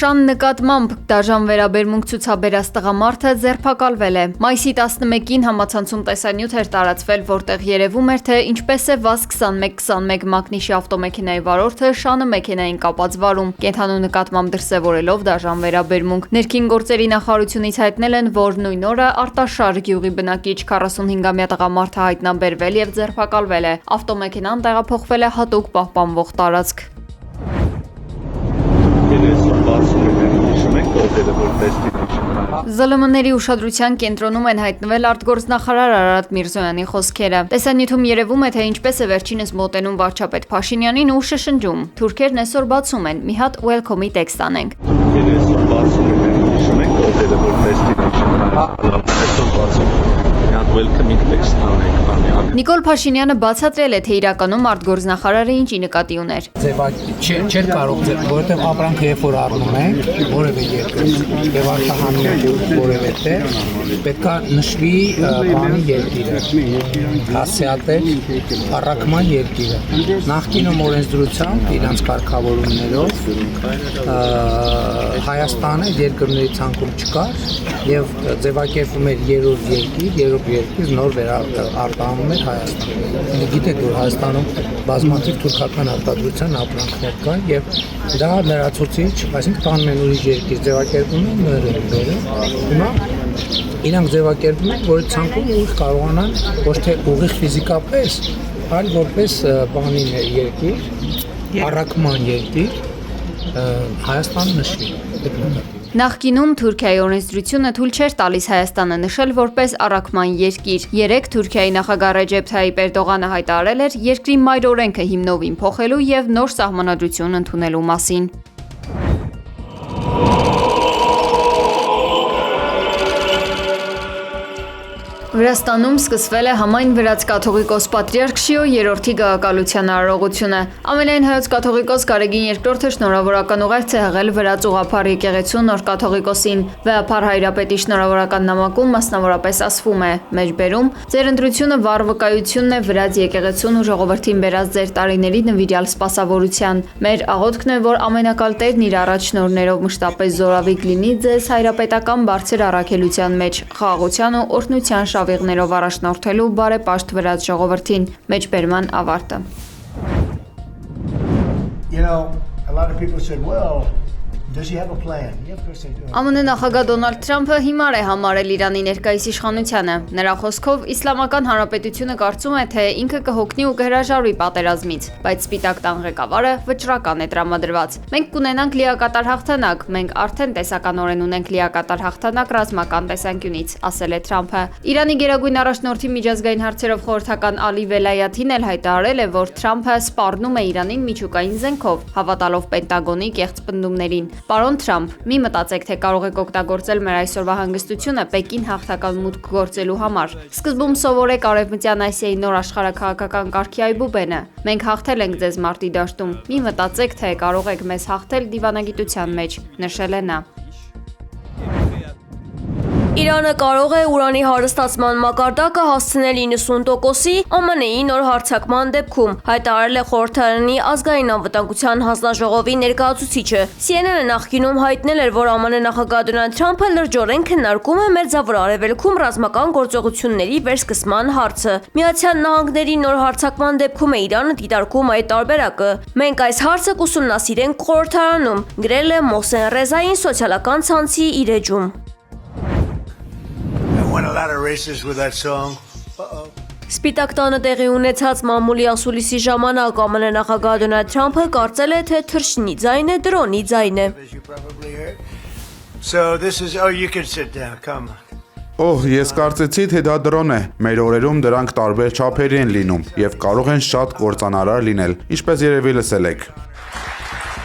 Շան նկատմամբ դաժան վերաբերմունք ցուցաբերած տղամարդը ձերբակալվել է։ Մայիսի 11-ին համացանցում տեսանյութ էր տարածվել, որտեղ երևում էր, թե ինչպես է ՎԱԶ-2121 մակնիշի ավտոմեքենայի վարորդը Շանը մեքենային կապած վարում, կենթանու նկատմամբ դրսևորելով դաժան վերաբերմունք։ Ներքին գործերի նախարարությունից հայտնել են, որ նույն օրը Արտաշար գյուղի բնակիչ 45-ամյա տղամարդը հայտնաբերվել եւ ձերբակալվել է։ Ավտոմեքենան տեղափոխվել է հատուկ պահպանվող տարածք։ ԶԼՄ-ների ուշադրության կենտրոնում են հայտնվել արտգործնախարար Արարատ Միրզոյանի խոսքերը։ Տեսանյութում երևում է, թե ինչպես է վերջինս մոտենում վարչապետ Փաշինյանին ու շշնջում։ Թուրքերն այսօր բացում են, մի հատ welcome-ի տեքստ անենք։ Նիկոլ Փաշինյանը բացատրել է, թե իրականում արտգործնախարարը ինչի նկատի ուներ։ Չէր կարող, որովհետև ապրանքը երբ որ առնում ենք, որևէ երկրից եւ արտահանում ենք որևէ տեղ, պետքա նշվի բանի երկիրը, հասցեատեր առաքման երկիրը։ Նախկինում օրենսդրությամբ իրանց կարգավորումներով Հայաստանը երկրների ցանկում չկար եւ ձևակերպում էր երրորդ երկիր նոր արտահանում էր Հայաստան։ Գիտեք, որ Հայաստանում բազմաթիվ թուրքական արտադրության ապրանքներ կան եւ դա լրացուցիչ, այսինքն տանում են ուրիշ երկիր, ձևակերպում են նորերը։ Հիմա իրանք ձևակերպում են, որ ցանկում ուղիղ կարողանան ոչ թե ուղիղ ֆիզիկապես, այլ որպես բանի երկիր, առաքման երկիր Հայաստանը նշվի։ Նախկինում Թուրքիայի օրենսդրությունը թույլ չէր տալիս Հայաստանը նշել որպես առաքման երկիր։ Երեկ Թուրքիայի նախագահ Ռեջեփ Թայիպ Էրդողանը հայտարարել էր երկրի մայր օրենքը հիմնովին փոխելու եւ նոր սահմանադրություն ընդունելու մասին։ Վրաստանում սկսվել է համայն վրաց կաթողիկոս պատրիարք Շիո III գահակալության արարողությունը։ Ամենայն հայոց կաթողիկոս Գարեգին II-ը շնորհավորական ուղերձ է հղել վրաց ուղղափառ եկեղեցու նոր կաթողիկոսին։ Վեհափառ հայրապետի շնորհավորական նամակում մասնավորապես ասվում է. մեջբերում ձեր ընտրությունը վառ վկայությունն է վրաց եկեղեցուն ու ժողովրդին բերած ձեր տարիների նվիրյալ սպասավորության։ Մեր աղոթքն է, որ ամենակալ Տերն իր առաջ շնորհներով մշտապես զորավիգ լինի ձեզ հայրապետական բարձր առաքելության մեջ, խաղաղության ու օրհնության շավիղներով առաջնորդելու բարեպաշտ վրաց ժողովրդին։ Մեջբերման ավարտը։ ԱՄՆ նախագահ Դոնալդ Թրամփը հիմար է համարել Իրանի ներկայիս իշխանությանը։ Նրա խոսքով Իսլամական Հանրապետությունը կարծում է, թե ինքը կհոգնի ու կհրաժարվի պատերազմից, բայց Սպիտակ տան ղեկավարը վճռական է տրամադրված։ Մենք կունենանք լիակատար հաղթանակ, մենք արդեն տեսականորեն ունենք լիակատար հաղթանակ ռազմական տեսանկյունից, ասել է Թրամփը։ Իրանի գերագույն առաջնորդի միջազգային հարցերով խորհրդական Ալի Վելայաթին էլ հայտարարել է, որ Թրամփը սպառնում է Իրանին միջուկային զենքով, հավատալով Պենտագոնի կեղծ պնդումներին։ Պարոն Թրամփ, մի մտածեք, թե կարող եք օգտագործել մեր այսօրվա հանգստությունը Պեկին հաղթական մուտք գործելու համար։ Սկզբում սովորեք Արևմտյան Ասիայի նոր աշխարհաքաղաքական կարգի այբուբենը։ Մենք հաղթել ենք ձեզ մարտի դաշտում։ Մի մտածեք, թե կարող եք մեզ հաղթել դիվանագիտության մեջ, նշել է նա։ Իրանը կարող է ուրանի հարստացման մակարդակը հասցնել 90%-ի ԱՄՆ-ի նոր հարձակման դեպքում, հայտարարել է խորհրդարանի ազգային անվտանգության հանձնաժողովի ներկայացուցիչը։ CNN-ը նախկինում հայտնել էր, որ ԱՄՆ նախագահ Դոնալդ Թրամփը լրջորեն քննարկում է Մերձավոր Արևելքում ռազմական գործողությունների վերսկսման հարցը։ Միացյալ Նահանգների նոր հարձակման դեպքում է Իրանը դիտարկում այդ տարբերակը։ Մենք այս հարցը կուսումնասիրենք խորհրդարանում, գրել է Մոհսեն Ռեզային սոցիալական ցանցի իր էջում։ Սպիտակ տանը տեղի ունեցած մամուլի ասուլիսի ժամանակ ԱՄՆ նախագահ Դոնալդ Թրամփը կարծել է, թե թռչնի ձայն է դրոնի ձայնը։ Ես կարծեցի, թե դա դրոն է։ Մեր օրերում դրանք տարբեր չափերի են լինում եւ կարող են շատ կործանարար լինել, ինչպես երևի լսել եք։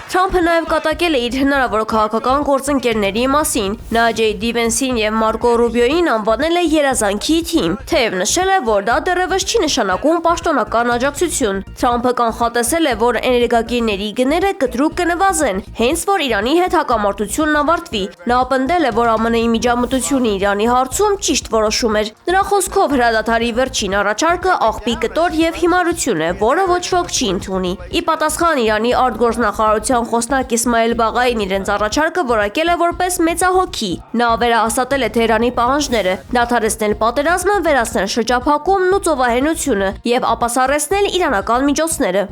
Թրամփը նաև կատակել է իր հնարավոր քաղաքական գործընկերների մասին։ Նա J.D. Vance-ին եւ Մարկո Ռուբիոյին անվանել է երազանքի թիմ, թեև նշել է, որ դա դեռևս չի նշանակում պաշտոնական աջակցություն։ Թրամփը կանխատեսել է, որ էներգակիրների գները կտրուկ կնվազեն, հենց որ Իրանի հետ հակամարտությունն ավարտվի։ Նա պնդել է, որ ԱՄՆ-ի միջամտությունը Իրանի հարցում ճիշտ որոշում էր։ Նրա խոսքով հրադադարի վերջին առաջարկը աղբի կտոր եւ հիմարություն է, որը ոչ ոք չի ընդունի։ Ի պատասխան Իրանի արտգործնախարարության խոսնակ Իսմայել Բաղային իրենց առաջարկը որակել է որպես մեծահոգի։ Նա վերահաստատել է Թեհրանի պահանջները՝ դադարեցնել պատերազմը, վերացնել շրջափակումն ու ծովահենությունը եւ ապասառեցնել իրանական միջոցները։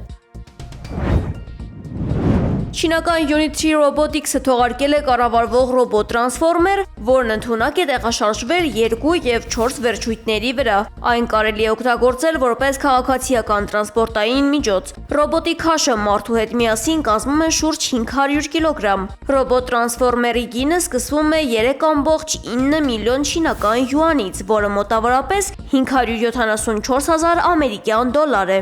Չինական Unity Robotics-ը թողարկել է կառավարվող ռոբոտ տրանսֆորմեր, որն ընդունակ է տեղաշարժվել 2 եւ 4 վերջույթների վրա։ Այն կարելի է օգտագործել որպես քաղաքացիական տրանսպորտային միջոց։ Ռոբոտի քաշը մարդու հետ միասին կազմում է շուրջ 500 կիլոգրամ։ Ռոբոտ տրանսֆորմերի գինը սկսվում է 3.9 միլիոն չինական յուանից, որը մոտավորապես 574 000 ամերիկյան դոլար է։